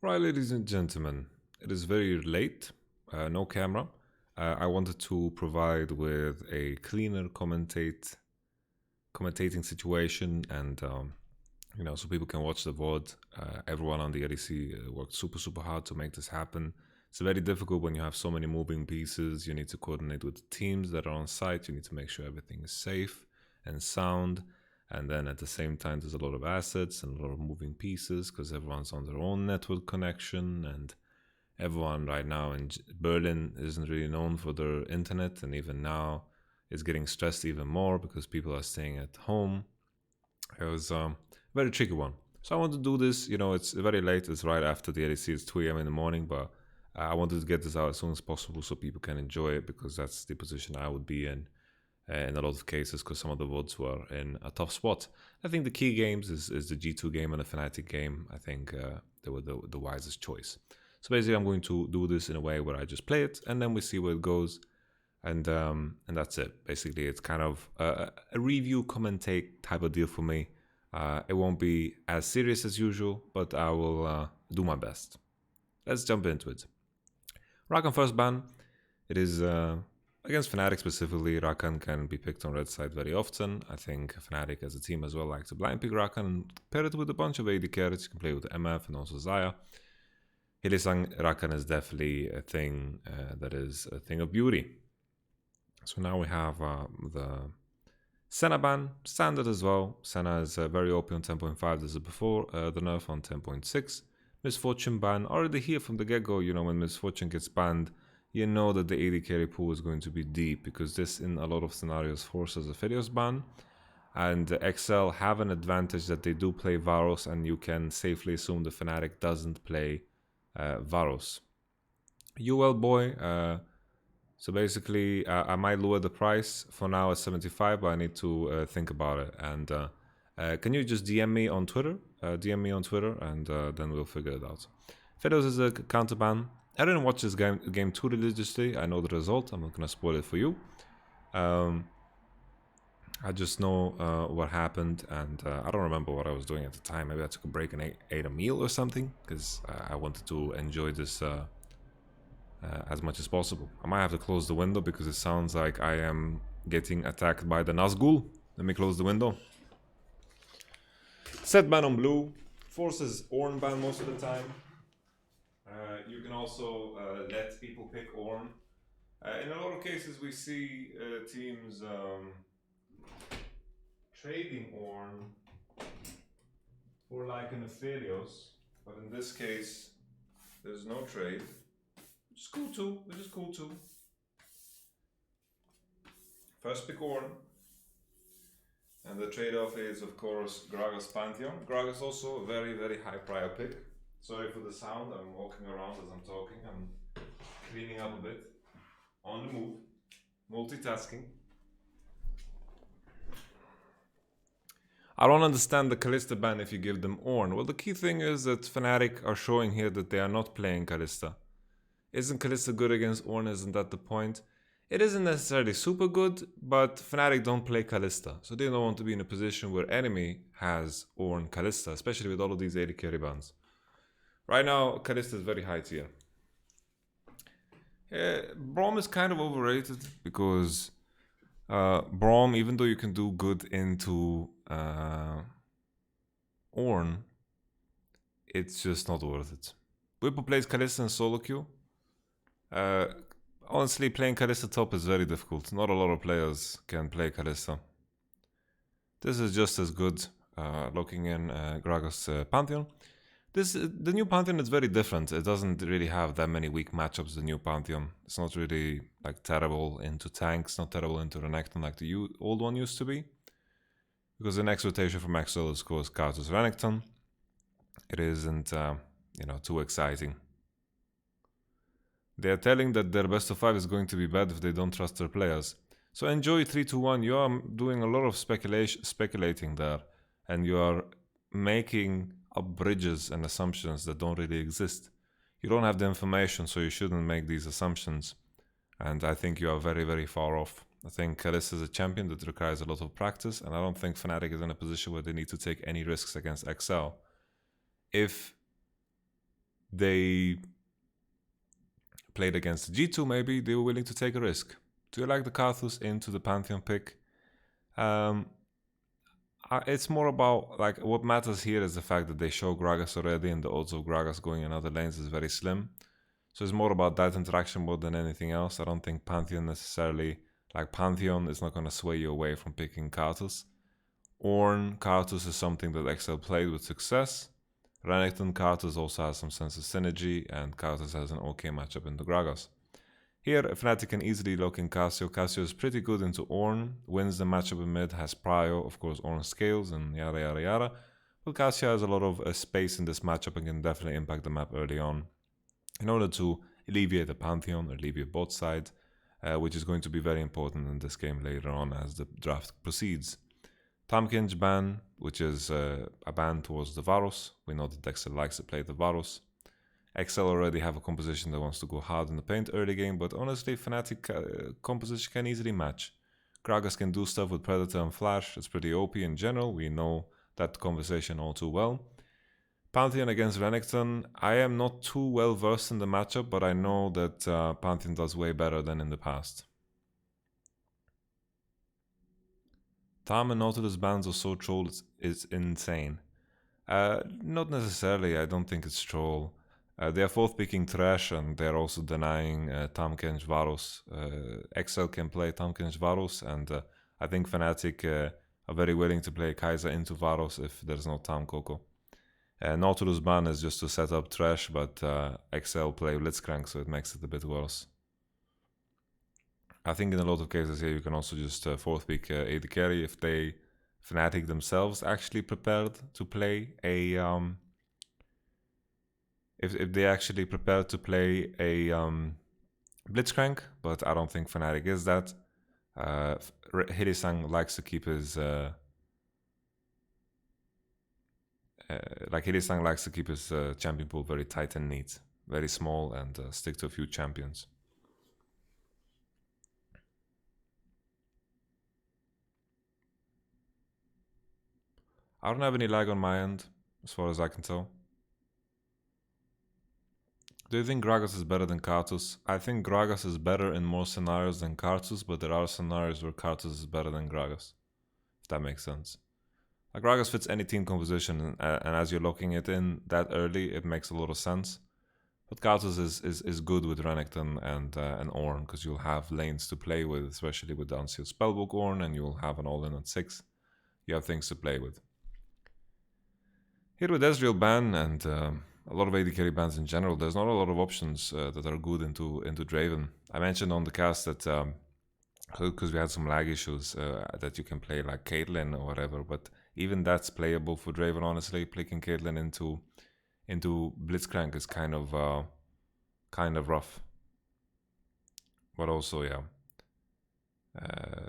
Right, ladies and gentlemen, it is very late, no camera. I wanted to provide with a cleaner commentating situation and so people can watch the VOD. Everyone on the ADC worked super hard to make this happen. It's very difficult when you have so many moving pieces. You need to coordinate with the teams that are on site. You need to make sure everything is safe and sound. And then at the same time, there's a lot of assets and a lot of moving pieces because everyone's on their own network connection. And everyone right now in Berlin isn't really known for their internet. And even now, it's getting stressed even more because people are staying at home. It was a very tricky one. So I want to do this. It's very late. It's right after the ADC. It's 2 a.m. in the morning, but I wanted to get this out as soon as possible so people can enjoy it because that's the position I would be in a lot of cases because some of the VODs were in a tough spot. I think the key games is the G2 game and the Fnatic game. I think they were the wisest choice. So basically, I'm going to do this in a way where I just play it and then we see where it goes. And that's it. Basically, it's kind of a review commentate type of deal for me. It won't be as serious as usual, but I will do my best. Let's jump into it. Rakan first ban. It is against Fnatic specifically. Rakan can be picked on red side very often. I think Fnatic as a team as well like to blind pick Rakan and pair it with a bunch of AD carries. You can play with MF and also Zaya. Hylissang Rakan is definitely a thing that is a thing of beauty. So now we have the Senna ban, standard as well. Senna is very OP on 10.5, this is before the nerf on 10.6. Misfortune ban, already here from the get-go, when Misfortune gets banned, you know that the AD carry pool is going to be deep because this in a lot of scenarios forces a Filios ban. And XL have an advantage that they do play Varus and you can safely assume the Fnatic doesn't play Varus. UL boy, so basically, I might lower the price for now at 75, but I need to think about it. And can you just DM me on Twitter? And then we'll figure it out. Fiddles is a counter ban. I didn't watch this game too religiously. I know the result. I'm not gonna spoil it for you. I just know what happened, and I don't remember what I was doing at the time. Maybe I took a break and ate a meal or something because I wanted to enjoy this. As much as possible. I might have to close the window because it sounds like I am getting attacked by the Nazgul. Let me close the window. Set ban on blue. Forces Ornn ban most of the time. You can also let people pick Ornn. In a lot of cases we see teams trading Ornn for like an Aphelios. But in this case, there's no trade. Which is cool too. First pick Ornn. And the trade-off is of course Gragas Pantheon. Gragas also a very high prior pick. Sorry for the sound, I'm walking around as I'm talking. I'm cleaning up a bit. On the move. Multitasking. I don't understand the Kalista ban if you give them Ornn. Well, the key thing is that Fnatic are showing here that they are not playing Kalista. Isn't Kalista good against Ornn? Isn't that the point? It isn't necessarily super good, but Fnatic don't play Kalista, so they don't want to be in a position where enemy has Ornn Kalista, especially with all of these AD carry bans. Right now, Kalista is very high tier. Braum is kind of overrated because Braum, even though you can do good into Ornn, it's just not worth it. Whippo plays Kalista in solo queue. Honestly, playing Kalista top is very difficult. Not a lot of players can play Kalista. This is just as good looking in Gragas Pantheon. The new Pantheon is very different. It doesn't really have that many weak matchups, the new Pantheon. It's not really like terrible into tanks, not terrible into Renekton like the old one used to be. Because the next rotation from XL is of course Karthus Renekton. It isn't, too exciting. They are telling that their best of 5 is going to be bad if they don't trust their players. So enjoy 3-2-1. You are doing a lot of speculating there. And you are making up bridges and assumptions that don't really exist. You don't have the information, so you shouldn't make these assumptions. And I think you are very far off. I think Kalista is a champion that requires a lot of practice. And I don't think Fnatic is in a position where they need to take any risks against XL. If they played against G2, maybe they were willing to take a risk. Do you like the Karthus into the Pantheon pick? It's more about, like, what matters here is the fact that they show Gragas already, and the odds of Gragas going in other lanes is very slim. So it's more about that interaction more than anything else. I don't think Pantheon necessarily, like, Pantheon is not going to sway you away from picking Karthus. Ornn Karthus is something that XL played with success. Renekton Karthus also has some sense of synergy, and Karthus has an okay matchup into Gragas. Here, Fnatic can easily lock in Cassio. Cassio is pretty good into Ornn, wins the matchup in mid, has Prio, of course Ornn scales, and yada yada yada. But Cassio has a lot of space in this matchup and can definitely impact the map early on in order to alleviate the Pantheon, alleviate bot side, which is going to be very important in this game later on as the draft proceeds. Tahm ban, which is a ban towards the Varus. We know that XL likes to play the Varus. XL already have a composition that wants to go hard in the paint early game, but honestly, Fnatic composition can easily match. Gragas can do stuff with Predator and Flash. It's pretty OP in general. We know that conversation all too well. Pantheon against Renekton. I am not too well versed in the matchup, but I know that Pantheon does way better than in the past. Tahm and Nautilus bans are so troll, it's insane. Not necessarily, I don't think it's troll. They are both picking Thresh, and they're also denying Tahm Kench Varus. XL can play Tahm Kench Varus, and I think Fnatic are very willing to play Kai'Sa into Varus if there's no Tahm Koko. Nautilus ban is just to set up Thresh, but XL play Blitzcrank, so it makes it a bit worse. I think in a lot of cases here you can also just fourth pick AD carry if they, Fnatic themselves, actually prepared to play a if they actually prepared to play a Blitzcrank, but I don't think Fnatic is that. Hidesang likes to keep his champion pool very tight and neat, very small, and stick to a few champions. I don't have any lag on my end, as far as I can tell. Do you think Gragas is better than Karthus? I think Gragas is better in more scenarios than Karthus, but there are scenarios where Karthus is better than Gragas, if that makes sense. Like, Gragas fits any team composition, and as you're locking it in that early, it makes a lot of sense. But Karthus is good with Renekton and Ornn, because you'll have lanes to play with, especially with the Unsealed Spellbook Ornn, and you'll have an all-in at 6. You have things to play with. Here with Ezreal ban and a lot of AD carry bans in general, there's not a lot of options that are good into Draven. I mentioned on the cast that because we had some lag issues that you can play like Caitlyn or whatever, but even that's playable for Draven. Honestly, picking Caitlyn into Blitzcrank is kind of rough. But also, yeah,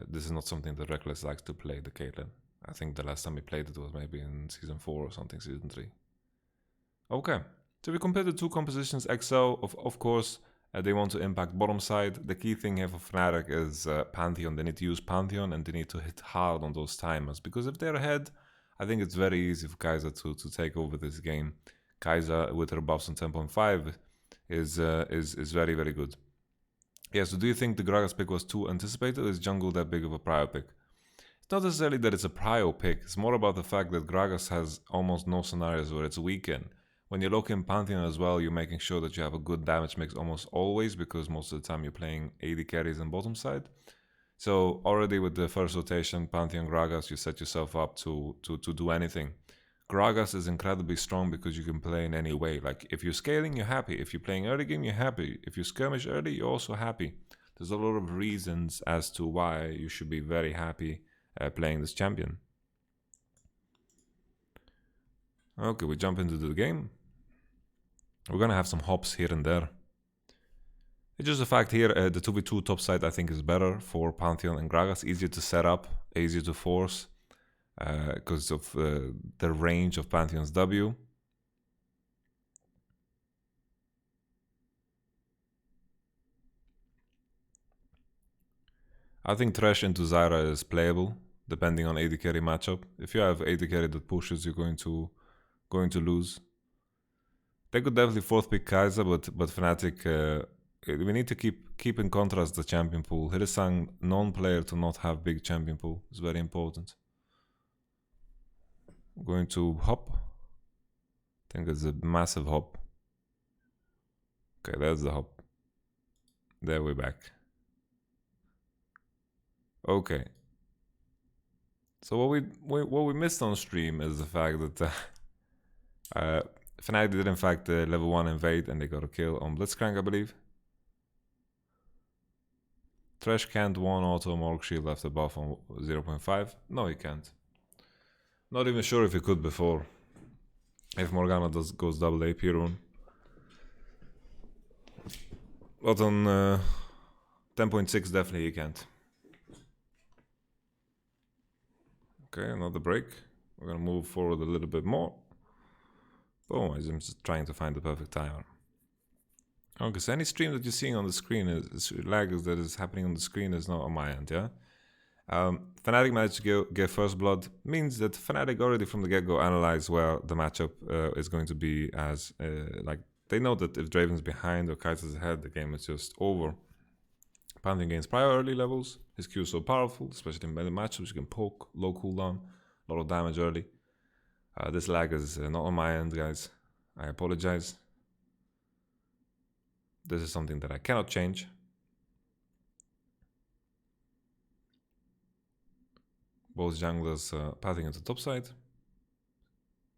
this is not something that Reckless likes to play, the Caitlyn. I think the last time we played it was maybe in Season 4 or something, Season 3. Okay, so we compare the two compositions. XL, of course, they want to impact bottom side. The key thing here for Fnatic is Pantheon. They need to use Pantheon, and they need to hit hard on those timers, because if they're ahead, I think it's very easy for Kai'Sa to take over this game. Kai'Sa with her buffs on 10.5 is very, very good. Yeah, so do you think the Gragas pick was too anticipated, or is jungle that big of a prior pick? It's not necessarily that it's a prio pick, it's more about the fact that Gragas has almost no scenarios where it's weak in. When you look in Pantheon as well, you're making sure that you have a good damage mix almost always, because most of the time you're playing AD carries on bottom side. So already with the first rotation, Pantheon Gragas, you set yourself up to do anything. Gragas is incredibly strong because you can play in any way. Like, if you're scaling, you're happy. If you're playing early game, you're happy. If you skirmish early, you're also happy. There's a lot of reasons as to why you should be very happy playing this champion. Okay, we jump into the game. We're gonna have some hops here and there. It's just a fact here, the 2v2 top side I think is better for Pantheon and Gragas. Easier to set up, easier to force, because of the range of Pantheon's W. I think Thresh into Zyra is playable, depending on AD carry matchup. If you have AD carry that pushes, you're going to lose. They could definitely fourth pick Kaiser, but Fnatic, we need to keep in contrast the champion pool. Hirisang, non-player to not have big champion pool is very important. I'm going to hop. I think it's a massive hop. Okay, that's the hop. There we're back. Okay. So what we missed on stream is the fact that Fnatic did in fact level 1 invade and they got a kill on Blitzcrank, I believe. Thresh can't one auto Morg shield after buff on 0.5. No, he can't. Not even sure if he could before. If Morgana goes double AP rune. But on 10.6 definitely he can't. Okay, another break. We're gonna move forward a little bit more. Boom, I'm just trying to find the perfect timer. Okay, so any stream that you're seeing on the screen is lag that is happening on the screen is not on my end, yeah? Fnatic managed to get first blood, means that Fnatic already from the get-go analyzed where the matchup is going to be as, like, they know that if Draven's behind or Kaiser's ahead, the game is just over. Pantheon gains prior early levels, his Q is so powerful, especially in many matchups, you can poke, low cooldown, a lot of damage early. This lag is not on my end, guys. I apologize. This is something that I cannot change. Both junglers pathing into top side.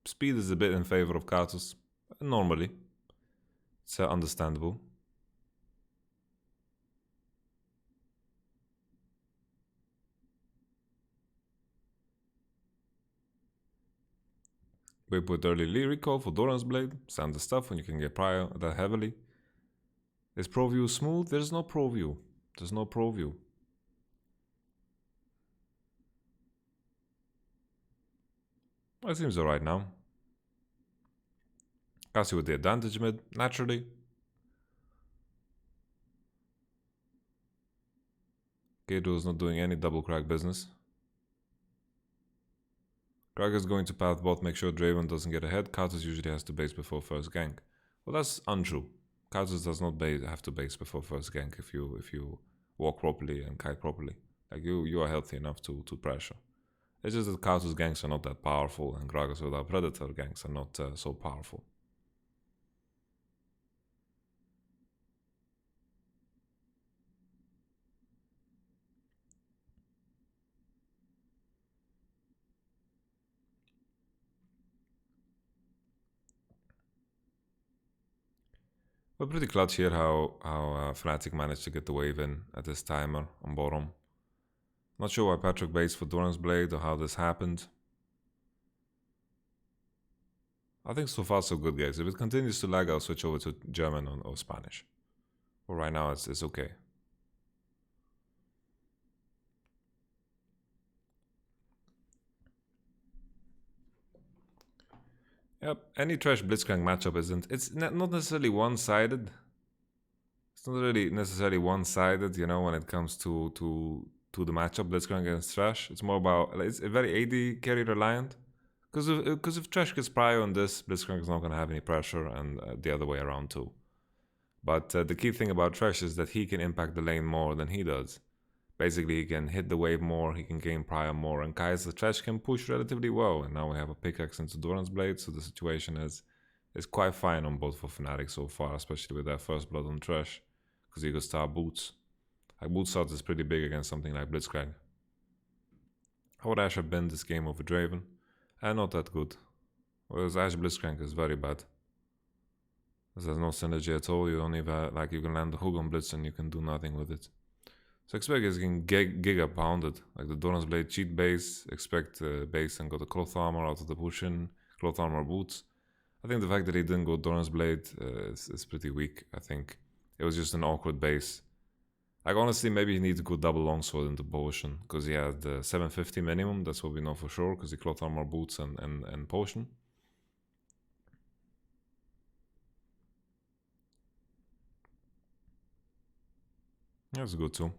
Speed is a bit in favor of Karthus, normally. It's understandable. We put early Lee recall for Doran's Blade, standard stuff when you can get prior that heavily. Is pro view smooth? There's no pro view. There's no pro view. Well, it seems alright now. Cassie with the advantage mid, naturally. Gato is not doing any double crack business. Krag is going to path bot, make sure Draven doesn't get ahead. Karthus usually has to base before first gank. Well, that's untrue. Karthus does not have to base before first gank if you walk properly and kite properly. Like you are healthy enough to pressure. It's just that Karthus ganks are not that powerful and Gragas without Predator ganks are not so powerful. We're pretty clutch here how Fnatic managed to get the wave in at this timer on bottom. Not sure why Patrick based for Doran's Blade or how this happened. I think so far so good, guys. If it continues to lag, I'll switch over to German or Spanish. But right now it's okay. Yep, any trash Blitzcrank matchup isn't. It's not necessarily one-sided. It's not really necessarily one-sided, you know, when it comes to the matchup Blitzcrank against Trash. It's more about it's very AD carry reliant. Because if Trash gets prio on this, Blitzcrank is not going to have any pressure, and the other way around too. But the key thing about Trash is that he can impact the lane more than he does. Basically, he can hit the wave more, he can gain prior more, and Kai's Trash can push relatively well. And now we have a pickaxe into Doran's Blade, so the situation is quite fine on both for Fnatic so far, especially with that first blood on Trash, because he could start boots. Like boot start is pretty big against something like Blitzcrank. How would Ashe have been this game over Draven? Not that good. Whereas Ashe Blitzcrank is very bad. There's no synergy at all. You don't even like you can land the hook on Blitz and you can do nothing with it. So expect he's getting giga pounded. Like the Doran's Blade cheat base, expect base and got the cloth armor out of the push-in, cloth armor boots. I think the fact that he didn't go Doran's Blade is pretty weak. I think it was just an awkward base. Like honestly, maybe he needs to go double longsword into potion because he had the 750 minimum. That's what we know for sure because he cloth armor boots and potion. That's good too.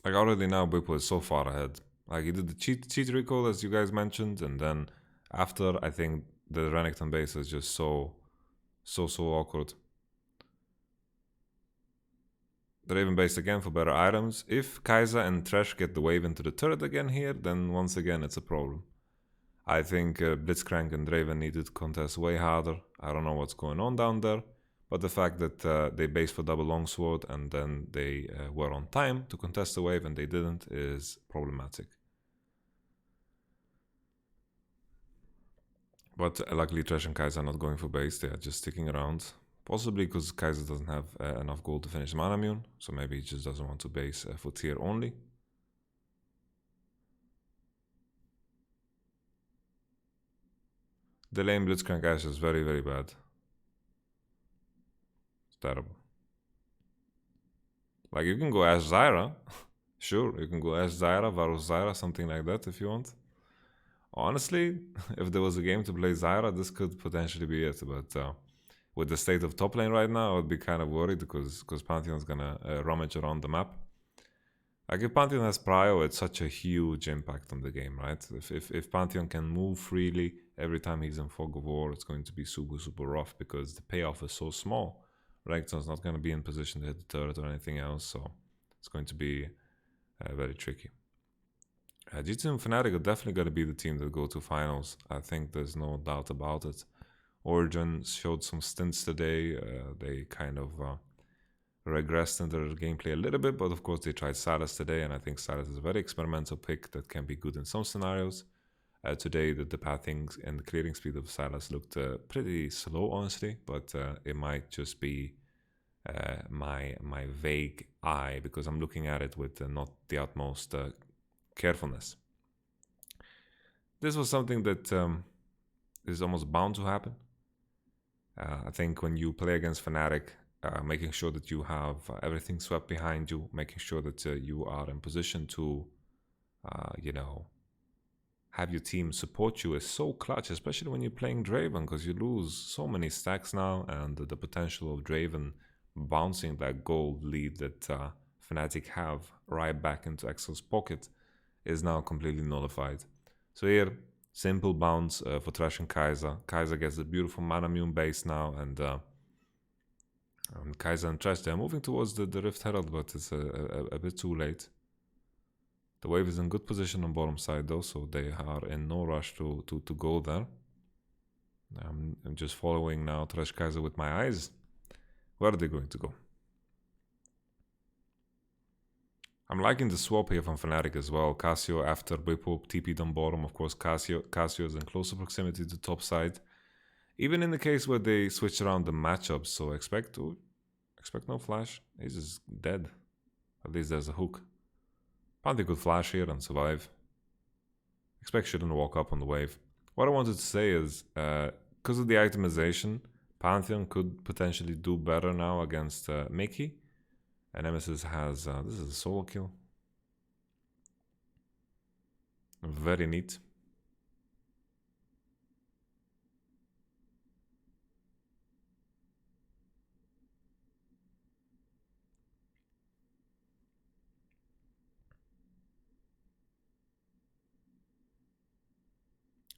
Like already now Bwipo is so far ahead. Like he did the cheat recall as you guys mentioned, and then after I think the Renekton base is just so awkward. The Raven base again for better items. If Kai'Sa and Thresh get the wave into the turret again here, then once again it's a problem. I think Blitzcrank and Draven needed to contest way harder. I don't know what's going on down there. But the fact that they based for double longsword and then they were on time to contest the wave and they didn't is problematic. But luckily Thresh and Kai'Sa are not going for base, they are just sticking around. Possibly because Kai'Sa doesn't have enough gold to finish Manamune, so maybe he just doesn't want to base for tier only. The lane Blitzcrank Ashe is very, very bad. It's terrible. Like, you can go Ashe Zyra. Sure, you can go Ashe Zyra, Varus Zyra, something like that if you want. Honestly, if there was a game to play Zyra, this could potentially be it. But with the state of top lane right now, I would be kind of worried because Pantheon's gonna rummage around the map. Like, if Pantheon has Prio, it's such a huge impact on the game, right? If Pantheon can move freely every time he's in Fog of War, it's going to be super rough because the payoff is so small. Renekton's not going to be in position to hit the turret or anything else, so it's going to be very tricky. G2 and Fnatic are definitely going to be the team that go to finals. I think there's no doubt about it. Origin showed some stints today. They kind of regressed in their gameplay a little bit, but of course they tried Sylas today, and I think Sylas is a very experimental pick that can be good in some scenarios. Today, the pathing and the clearing speed of Sylas looked pretty slow, honestly, but it might just be my vague eye because I'm looking at it with not the utmost carefulness. This was something that is almost bound to happen. I think when you play against Fnatic, making sure that you have everything swept behind you, making sure that you are in position to, have your team support you is so clutch, especially when you're playing Draven, because you lose so many stacks now, and the potential of Draven bouncing that gold lead that Fnatic have right back into Exo's pocket is now completely nullified. So here, simple bounce for Thresh and Kai'Sa. Kai'Sa gets a beautiful Manamune base now, and Kai'Sa and Thresh, they're moving towards the Rift Herald, but it's a bit too late. The wave is in good position on bottom side though, so they are in no rush to go there. I'm just following now Thresh Kai'Sa with my eyes. Where are they going to go? I'm liking the swap here from Fnatic as well. Cassio after Whipwhoop TP'd on bottom. Of course, Cassio is in closer proximity to top side. Even in the case where they switch around the matchups, so expect no flash. He's just dead. At least there's a hook. Pantheon could flash here and survive. Expect shouldn't walk up on the wave. What I wanted to say is, because of the itemization, Pantheon could potentially do better now against Mickey. And Nemesis has, this is a solo kill. Very neat.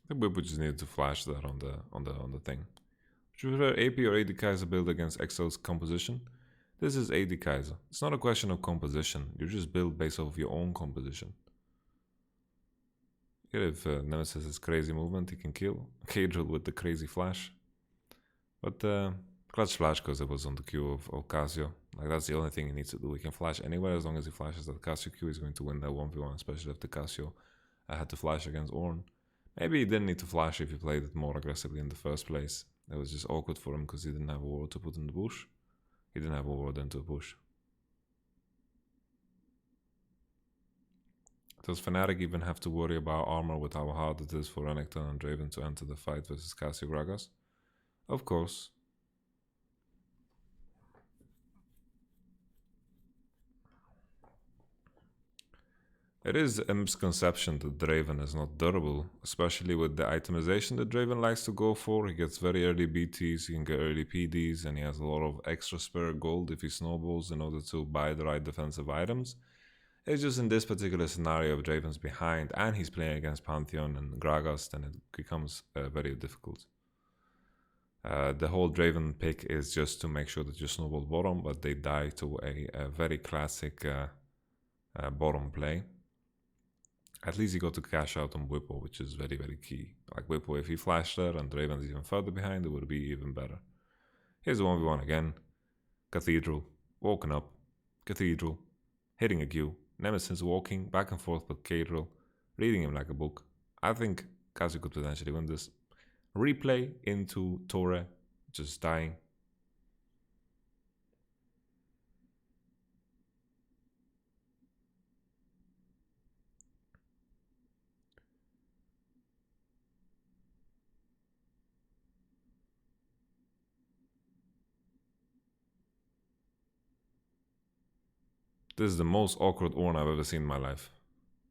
I think we just needed to flash that on the thing. Would you prefer AP or AD Kai'Sa build against Exo's composition? This is AD Kai'Sa. It's not a question of composition. You just build based off your own composition. Here, if Nemesis has crazy movement, he can kill Cadrill with the crazy flash. But clutch flash because it was on the Q of Cassio. Like, that's the only thing he needs to do. He can flash anywhere as long as he flashes that Cassio Q. He's going to win that 1v1, especially if the Cassio had to flash against Ornn. Maybe he didn't need to flash if he played it more aggressively in the first place. It was just awkward for him because he didn't have a ward to put in the bush. He didn't have a ward into a bush. Does Fnatic even have to worry about armor with how hard it is for Renekton and Draven to enter the fight versus Cassio Gragas? Of course. It is a misconception that Draven is not durable, especially with the itemization that Draven likes to go for. He gets very early BTs, he can get early PDs, and he has a lot of extra spare gold if he snowballs in order to buy the right defensive items. It's just in this particular scenario, if Draven's behind and he's playing against Pantheon and Gragas, then it becomes very difficult. The whole Draven pick is just to make sure that you snowball bottom, but they die to a very classic bottom play. At least he got to cash out on Whipple, which is very, very key. Like Whipple, if he flashed there and Draven's even further behind, it would be even better. Here's the 1v1 again. Cathedral, walking up. Cathedral, hitting a Q. Nemesis walking back and forth with Cathedral, reading him like a book. I think Kazu could potentially win this. Replay into Torre, just dying. This is the most awkward Ornn I've ever seen in my life.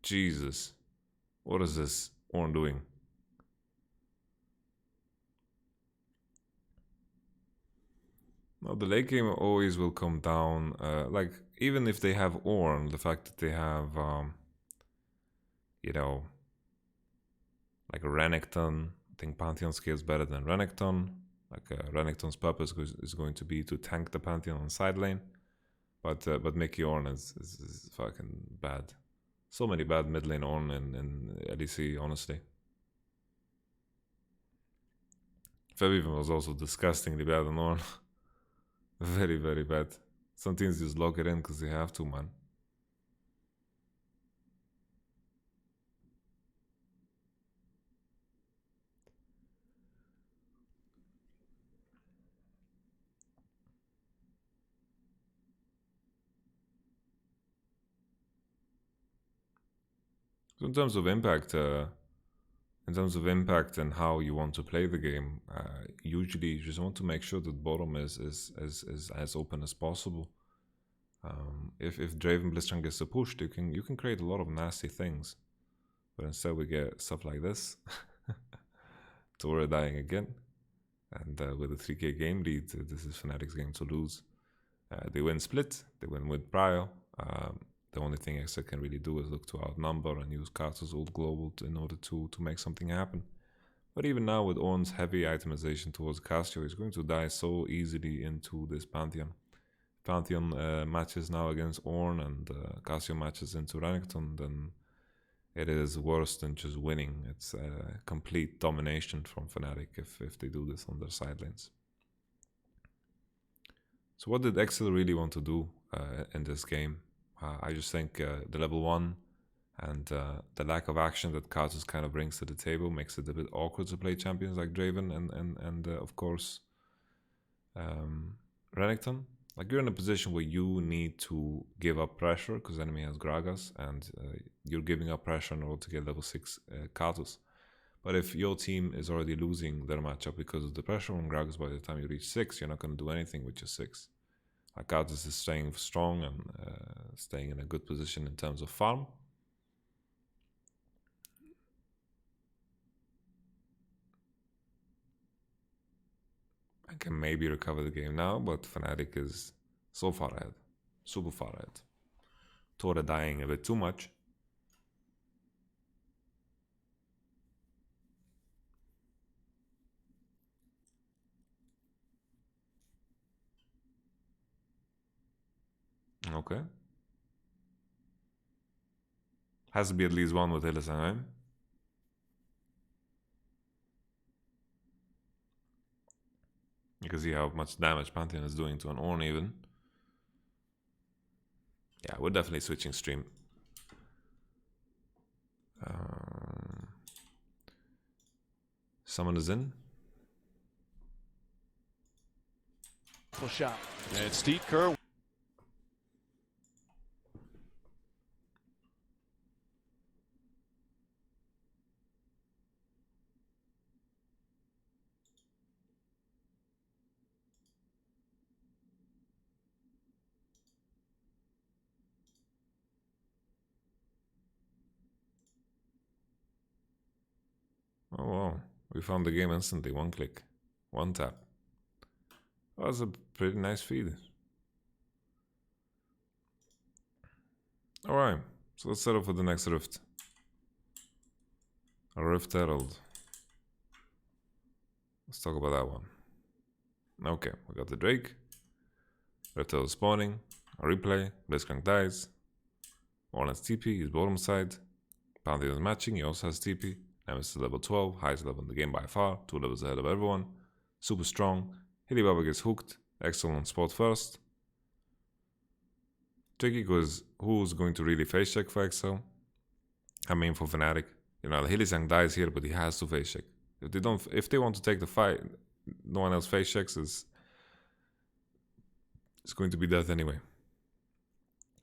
Jesus. What is this Ornn doing? No, the late game always will come down. Like, even if they have Ornn, the fact that they have, you know, like a Renekton. I think Pantheon scales better than Renekton. Like, Renekton's purpose is going to be to tank the Pantheon on side lane. But Mickey Ornn is fucking bad. So many bad mid lane Ornn in LEC, honestly. Febiven was also disgustingly bad on Ornn. Very, very bad. Some teams just lock it in because they have to, man. So in terms of impact, and how you want to play the game, usually you just want to make sure that bottom is as open as possible. If Draven Blitzchung gets a push, you can create a lot of nasty things, but instead we get stuff like this. Torre dying again, and with a 3k game lead, this is Fnatic's game to lose. They win split, they win with Prio. The only thing Exa can really do is look to outnumber and use Carter's old global in order to make something happen. But even now, with Ornn's heavy itemization towards Cassio, he's going to die so easily into this Pantheon. Pantheon matches now against Ornn and Cassio matches into Renekton, then it is worse than just winning. It's complete domination from Fnatic if they do this on their side lanes. So what did Excel really want to do in this game? I just think the level 1 and the lack of action that Kazus kind of brings to the table makes it a bit awkward to play champions like Draven and of course Renekton. Like, you're in a position where you need to give up pressure because enemy has Gragas, and you're giving up pressure in order to get level 6 Kazus. But if your team is already losing their matchup because of the pressure on Gragas, by the time you reach 6, you're not going to do anything with your 6. Kazus is staying strong and staying in a good position in terms of farm. I can maybe recover the game now, but Fnatic is so far ahead. Super far ahead. Torre dying a bit too much. Okay. Has to be at least one with Hylissang, right? You can see how much damage Pantheon is doing to an Ornn even. Yeah, we're definitely switching stream. Someone is in. Full shot. And Steve Kerr. Oh wow, we found the game instantly. One click, one tap. That was a pretty nice feed. Alright, so let's set up for the next Rift. A Rift Herald. Let's talk about that one. Okay, we got the Drake. Rift Herald spawning. A replay. Blitzcrank dies. Ornn has TP, he's bottom side. Pantheon is matching, he also has TP. Nemesis is level 12, highest level in the game by far, 2 levels ahead of everyone. Super strong. Hilibaba gets hooked. Excellent on spot first. Tricky because who's going to really face check for Excel? I mean for Fnatic. You know, Hilizang dies here, but he has to face check. If they want to take the fight, no one else face checks it's going to be death anyway.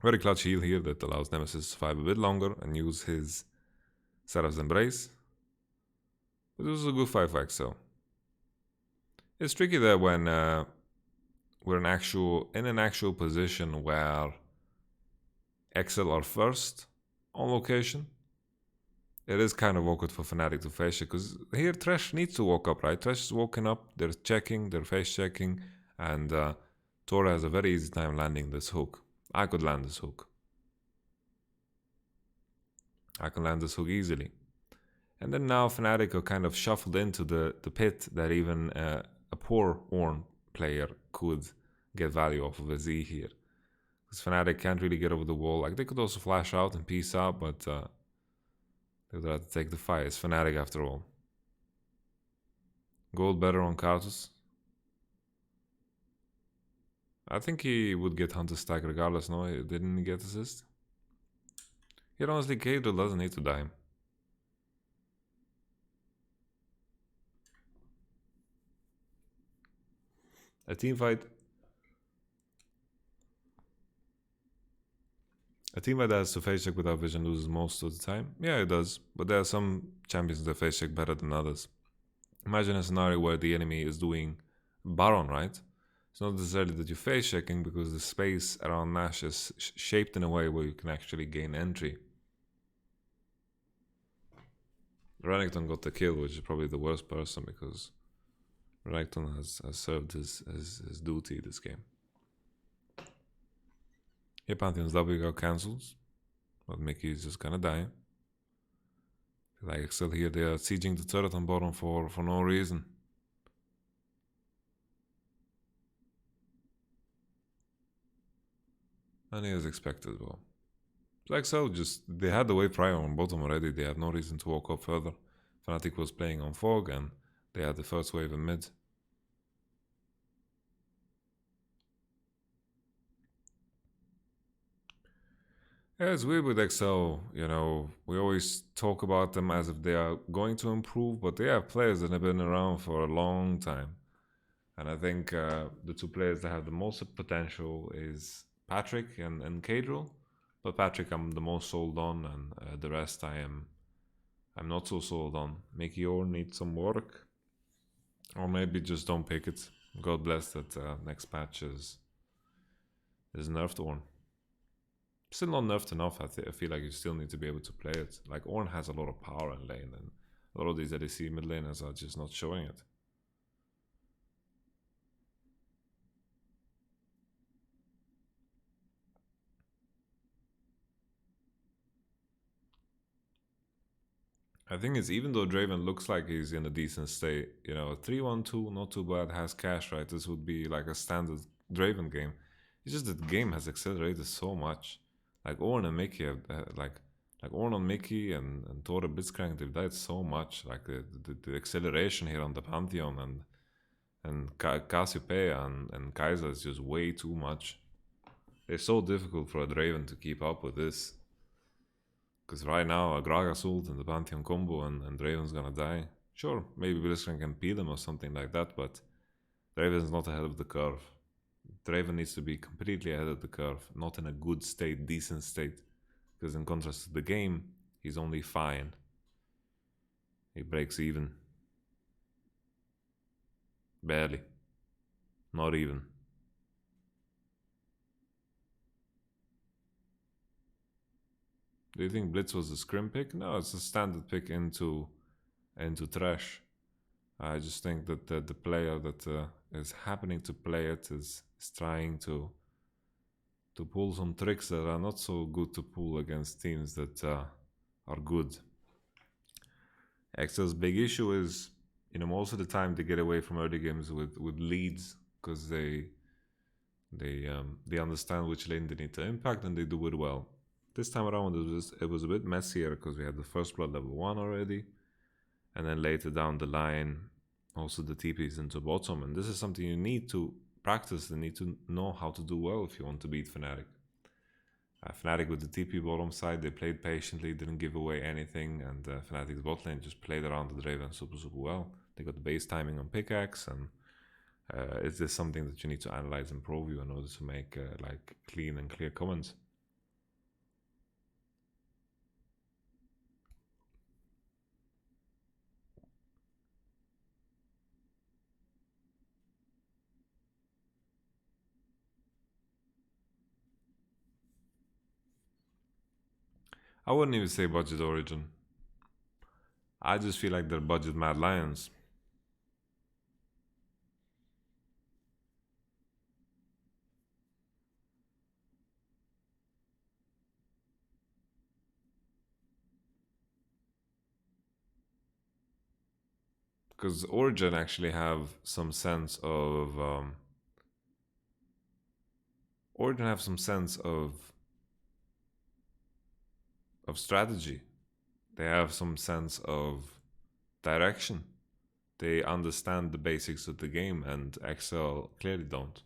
Very clutch heal here that allows Nemesis to survive a bit longer and use his Seraph's Embrace. But it was a good fight for Excel. It's tricky there when we're in an actual position where Excel are first on location. It is kind of awkward for Fnatic to face check because here Thresh needs to walk up, right? Thresh is walking up, they're checking, they're face checking, and Tora has a very easy time landing this hook. I could land this hook. I can land this hook easily. And then now Fnatic are kind of shuffled into the pit that even a poor Ornn player could get value off of a Z here. Because Fnatic can't really get over the wall. Like, they could also flash out and peace out, but they'd rather take the fight. It's Fnatic after all. Gold better on Karthus. I think he would get Hunter stack regardless, no? Didn't he get assist? Here, honestly, Cadle doesn't need to die. A team fight that has to face check without vision loses most of the time. Yeah, it does. But there are some champions that face check better than others. Imagine a scenario where the enemy is doing Baron, right? It's not necessarily that you're face checking because the space around Nash is shaped in a way where you can actually gain entry. Renekton got the kill, which is probably the worst person because Renekton has served his duty this game. Here Pantheon's W got cancelled, but Mickey is just gonna die. Like still here, they are sieging the turret on bottom for no reason. And he is expected, well. Like so, just they had the wave prior on bottom already, they had no reason to walk up further. Fnatic was playing on Fog and they had the first wave in mid. Yeah, it's weird with XL, you know, we always talk about them as if they are going to improve, but they have players that have been around for a long time. And I think the two players that have the most potential is Patrick and Cadril. But Patrick I'm the most sold on, and the rest I'm not so sold on. Mickey Ornn needs some work. Or maybe just don't pick it. God bless that next patch is nerfed Ornn. Still not nerfed enough. I feel like you still need to be able to play it. Like Ornn has a lot of power in lane, and a lot of these ADC mid laners are just not showing it. I think it's even though Draven looks like he's in a decent state, you know, 3-1-2, not too bad, has cash, right? This would be like a standard Draven game. It's just that the game has accelerated so much. Like Ornn and Mickey have, like Ornn on Mickey and Tora Blitzcrank, they've died so much. Like the acceleration here on the Pantheon and Cassiopeia and Kaiser is just way too much. It's so difficult for a Draven to keep up with this. Because right now, a Gragas ult and the Pantheon combo and Draven's gonna die. Sure, maybe Blitzcrank can peel him or something like that, but Draven's not ahead of the curve. Draven needs to be completely ahead of the curve, not in a good state, decent state. Because in contrast to the game, he's only fine. He breaks even. Barely. Not even. Do you think Blitz was a scrim pick? No, it's a standard pick into Thresh. I just think that the player that is happening to play it is trying to to pull some tricks that are not so good to pull against teams that are good. Excel's big issue is, most of the time they get away from early games with leads because they understand which lane they need to impact and they do it well. This time around it was a bit messier because we had the first blood level 1 already, and then later down the line also the TPs into bottom, and this is something you need to practice and need to know how to do well if you want to beat Fnatic. Fnatic with the TP bottom side, they played patiently, didn't give away anything, and Fnatic's bot lane just played around the Draven super well. They got the base timing on pickaxe, and is this something that you need to analyze and preview in order to make like clean and clear comments? I wouldn't even say budget origin. I just feel like they're budget Mad Lions. Because Origin actually have some sense of strategy. They have some sense of direction. They understand the basics of the game, and Excel clearly don't.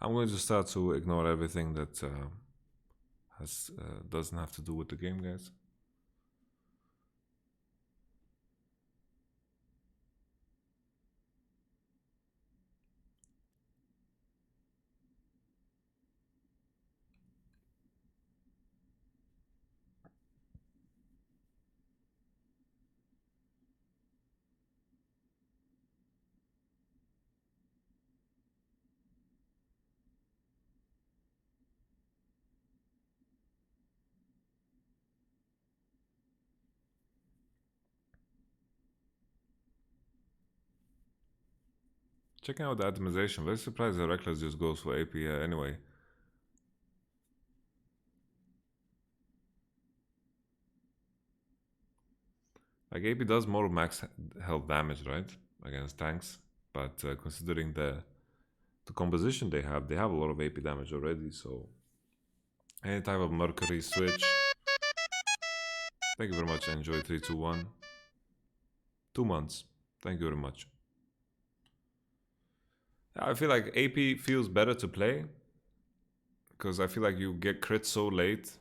I'm going to start to ignore everything that doesn't have to do with the game, guys. Checking out the optimization. Very surprised that Reckless just goes for AP anyway. Like AP does more max health damage, right, against tanks. But considering the composition they have a lot of AP damage already. So any type of Mercury switch. Thank you very much. Enjoy 321. 2 months. Thank you very much. I feel like AP feels better to play because I feel like you get crit so late.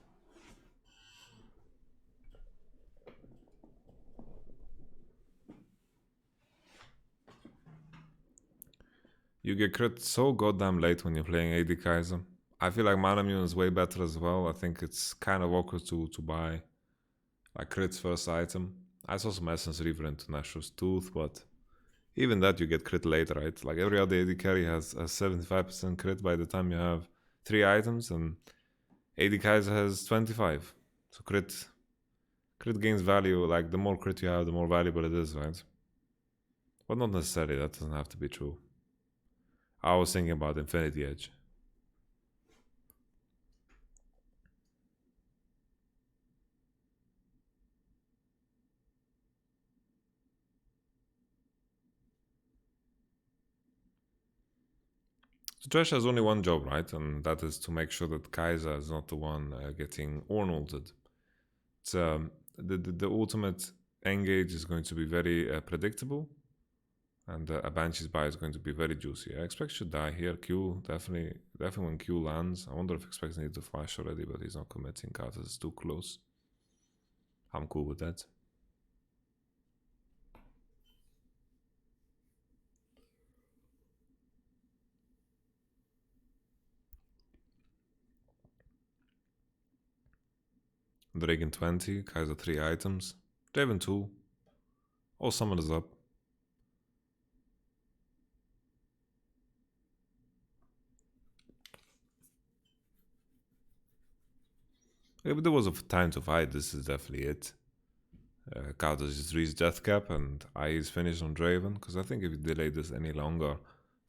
You get crit so goddamn late when you're playing AD Kaiser. I feel like Manamune is way better as well. I think it's kind of awkward to buy like crit's first item. I saw some Essence Reaver into Nashor's Tooth, but even that you get crit late, right? Like every other AD carry has a 75% crit by the time you have 3 items, and AD Kaiser has 25. So crit gains value. Like the more crit you have, the more valuable it is, right? But not necessarily. That doesn't have to be true. I was thinking about Infinity Edge. So Trash has only one job, right? And that is to make sure that Kaiser is not the one getting Ornulted. It's, the ultimate engage is going to be very predictable. And a Banshee's buy is going to be very juicy. I expect should die here. Q, definitely when Q lands. I wonder if Expects need to flash already, but he's not committing. Carter is too close. I'm cool with that. Dragon 20, Kaiser 3 items. Draven 2. All summoners up. If there was a time to fight, this is definitely it. Carlos just reached death cap and I is finished on Draven, because I think if you delay this any longer,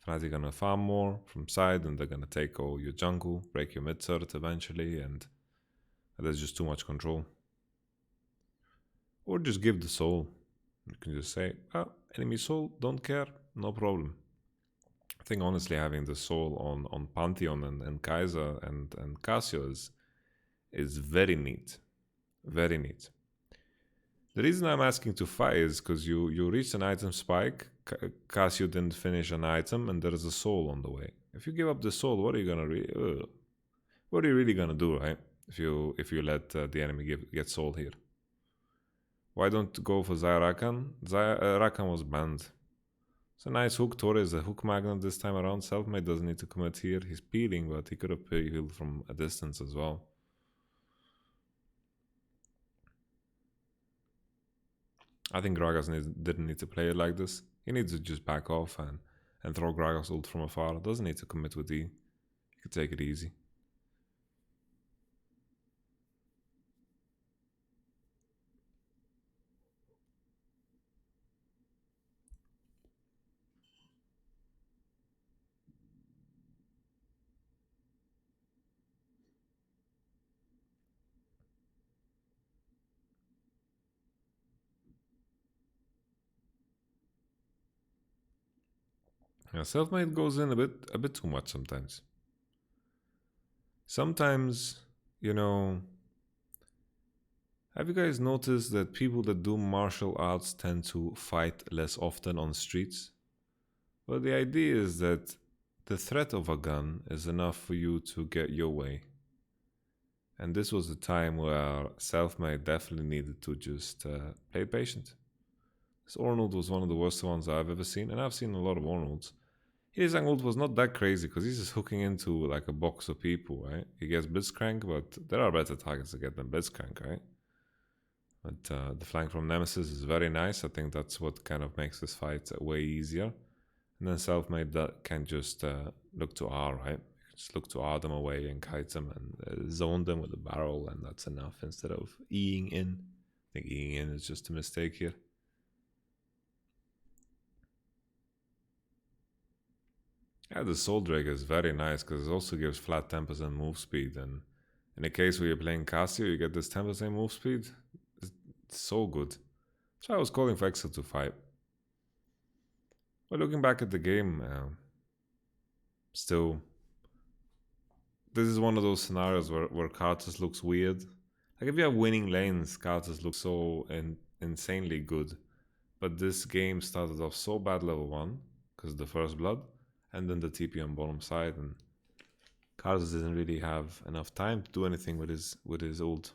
Fnatic gonna farm more from side and they're gonna take all your jungle, break your mid turret eventually, and there's just too much control. Or just give the soul. You can just say, oh, enemy soul, don't care, no problem. I think honestly having the soul on Pantheon and Kaiser and Cassio is very neat. Very neat. The reason I'm asking to fight is because you reached an item spike, Cassio didn't finish an item, and there is a soul on the way. If you give up the soul, what are you gonna what are you really gonna do, right? If you let the enemy get soul here. Why don't you go for Rakan? Rakan was banned. It's a nice hook. Torre is a hook magnet this time around. Selfmade doesn't need to commit here. He's peeling, but he could have peeled from a distance as well. I think Gragas didn't need to play it like this. He needs to just back off and throw Gragas ult from afar. Doesn't need to commit with E. He could take it easy. Yeah, Selfmade goes in a bit too much sometimes. Sometimes, you know, have you guys noticed that people that do martial arts tend to fight less often on streets? Well, the idea is that the threat of a gun is enough for you to get your way. And this was a time where Selfmade definitely needed to just play patient. This Arnold was one of the worst ones I've ever seen, and I've seen a lot of Arnolds. His ult was not that crazy because he's just hooking into like a box of people, right? He gets Blitzcrank, but there are better targets to get than Blitzcrank, right? But the flank from Nemesis is very nice. I think that's what kind of makes this fight way easier. And then Selfmade that can just look to R, right? Just look to R them away and kite them and zone them with a barrel, and that's enough instead of Eing in. I think Eing in is just a mistake here. Yeah, the Soul Drake is very nice because it also gives flat 10% move speed, and in a case where you're playing Cassio, you get this 10% move speed. It's so good. So I was calling for Excel to fight. But looking back at the game, still, this is one of those scenarios where Karthus looks weird. Like if you have winning lanes, Karthus looks so insanely good. But this game started off so bad level 1 because the first blood, and then the TP on bottom side, and Karthus didn't really have enough time to do anything with his ult.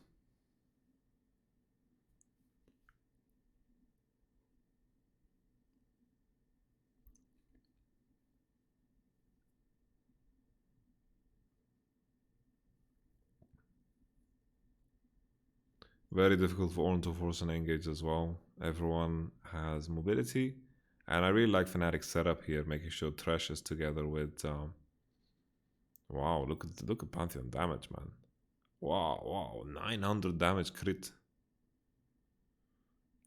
Very difficult for Ornn to force an engage as well. Everyone has mobility, and I really like Fnatic's setup here, making sure Thresh is together with. Wow, look at Pantheon damage, man. Wow, 900 damage crit.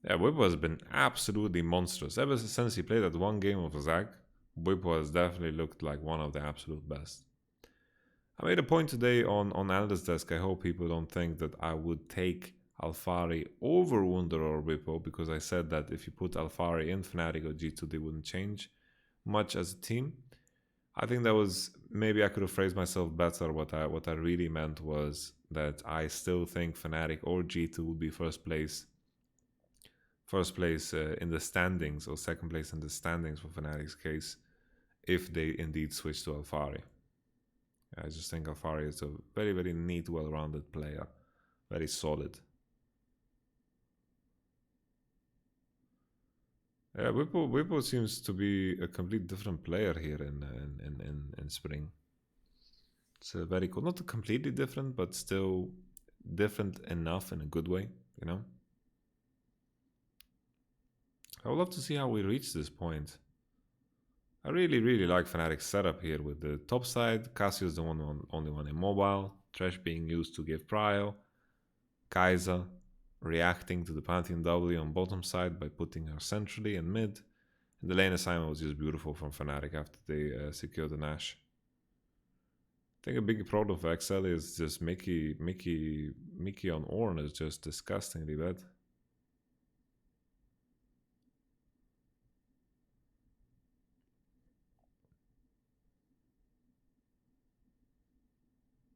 Yeah, Whippo has been absolutely monstrous. Ever since he played that one game of Zag, Whippo has definitely looked like one of the absolute best. I made a point today on Analyst Desk. I hope people don't think that I would take Alphari over Wunder or Whippo, because I said that if you put Alphari in Fnatic or G2, they wouldn't change much as a team. I think that was, maybe I could have phrased myself better. What I really meant was that I still think Fnatic or G2 would be first place in the standings, or second place in the standings for Fnatic's case, if they indeed switch to Alphari. I just think Alphari is a very, very neat, well-rounded player. Very solid. Yeah, Whippo seems to be a complete different player here in Spring. It's very cool. Not completely different, but still different enough in a good way, you know? I would love to see how we reach this point. I really, really like Fnatic's setup here with the top side. Cassio's the only one immobile. Thresh being used to give prio. Kaiser reacting to the Pantheon W on bottom side by putting her centrally and mid. And the lane assignment was just beautiful from Fnatic after they secured the Nash. I think a big problem for XL is just Mickey on Ornn is just disgustingly bad.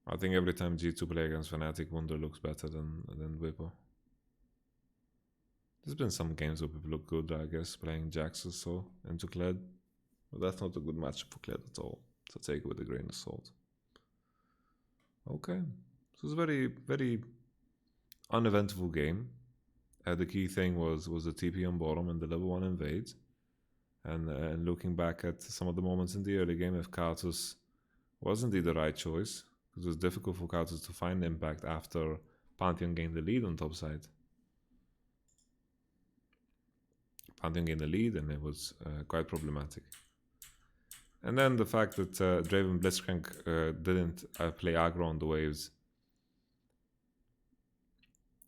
I think every time G2 play against Fnatic, Wunder looks better than Whippo. There's been some games where people look good, I guess, playing Jax or so into Kled. But that's not a good matchup for Kled at all. So take it with a grain of salt. Okay. So it's a very, very uneventful game. The key thing was the TP on bottom and the level 1 invade. And looking back at some of the moments in the early game, if Karthus was indeed the right choice, because it was difficult for Karthus to find impact after Pantheon gained the lead on top side. Pantheon gained the lead and it was quite problematic. And then the fact that Draven Blitzcrank didn't play aggro on the waves.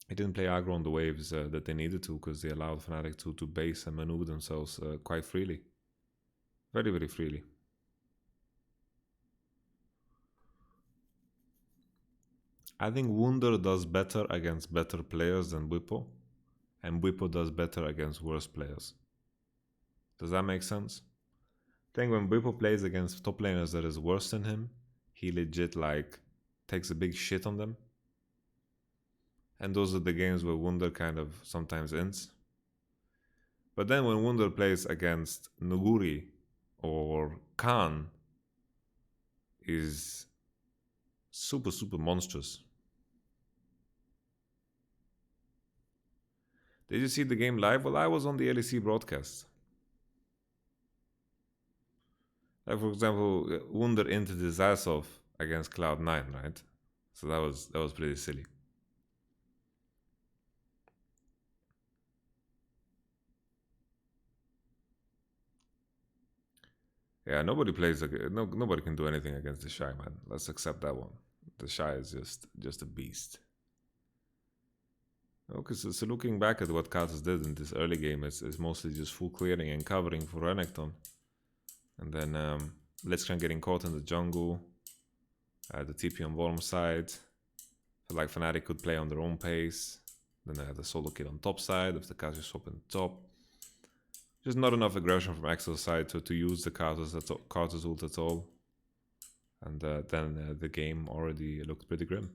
He didn't play aggro on the waves that they needed to, because they allowed Fnatic to base and maneuver themselves quite freely. Very, very freely. I think Wunder does better against better players than Whippo, and Whippo does better against worse players. Does that make sense? I think when Whippo plays against top laners that is worse than him, he legit like takes a big shit on them. And those are the games where Wunder kind of sometimes ends. But then when Wunder plays against Nuguri or Khan, is super, super monstrous. Did you see the game live? Well, I was on the LEC broadcast. Like, for example, Wunder entered his ass off against Cloud9, right? So that was pretty silly. Yeah, nobody plays. Nobody can do anything against the Shy, man. Let's accept that one. The Shy is just a beast. Okay, so looking back at what Karthus did in this early game, is mostly just full clearing and covering for Renekton. And then Blitzcrank getting caught in the jungle. The TP on bottom side. Felt like Fnatic could play on their own pace. Then they had the solo kill on top side of the Casio swap in top. Just not enough aggression from Exo's side to use the Karthus ult at all. And then the game already looked pretty grim.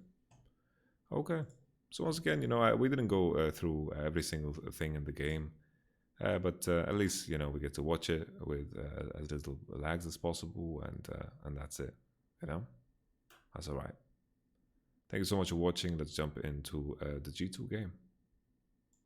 Okay. So once again, we didn't go through every single thing in the game. But at least, we get to watch it with as little lags as possible. And that's it. That's all right. Thank you so much for watching. Let's jump into the G2 game.